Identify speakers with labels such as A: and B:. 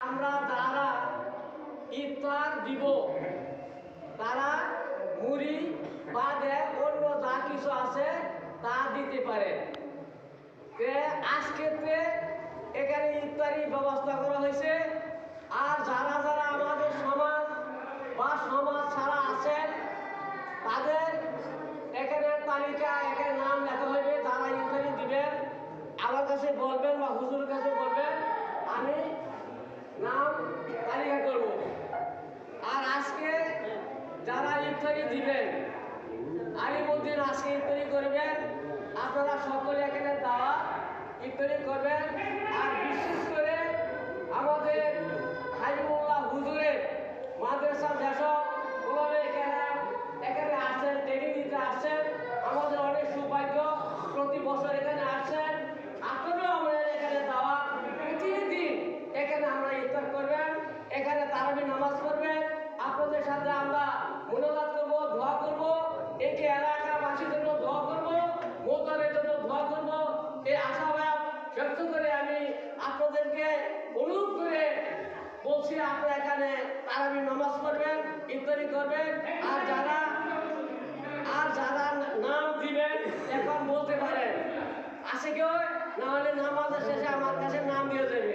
A: আমরা যারা ইফতার দিব তারা মুড়ি বাদে অন্য যা কিছু আছে তা দিতে পারে। আজকে এখানে ইফতারি ব্যবস্থা করা হয়েছে। আর যারা যারা আমাদের সমাজ বা সমাজ ছাড়া আছেন তাদের এখানে তালিকা এখানে নাম লেখা হইবে। যারা ইফতারি দিবেন আমার কাছে বলবেন বা হুজুরের কাছে বলবেন, আমি নাম তালিকা করব। আর আজকে যারা ইফতারি দিবেন আলিমুদ্দিন আজকে ইফতারি করবেন, আপনারা সকলে এখানে দাওয়াত ইফতারি করবেন। আর বিশেষ করে আমাদের হাইমুল্লাহ হুজুরের মাদ্রাসা যেসব এখানে আসছেন, ট্রেনিং দিতে আসছেন, আমাদের অনেক সৌভাগ্য, প্রতি বছর এখানে আসছেন। আপনারাও আমাদের এখানে দাওয়াত, প্রতিদিন এখানে আমরা ইফতার করবেন, এখানে তারাবি নামাজ পড়বেন। আপনাদের সাথে আমরা মোনাজাত করবো, দোয়া করবো, একে এলাকাবাসীর জন্য দোয়া করবো, মোতারের জন্য দোয়া করবো। এই আশাবাদ ব্যক্ত করে আমি আপনাদেরকে অনুরোধ করে বলছি, আপনারা এখানে তারাবি নামাজ পড়বেন, ইফতারি করবেন। আর যারা নাম দিবেন এখন বলতে পারেন, আসে কেউ, না হলে নামাজের শেষে আমার কাছে নাম দিয়ে দেবে।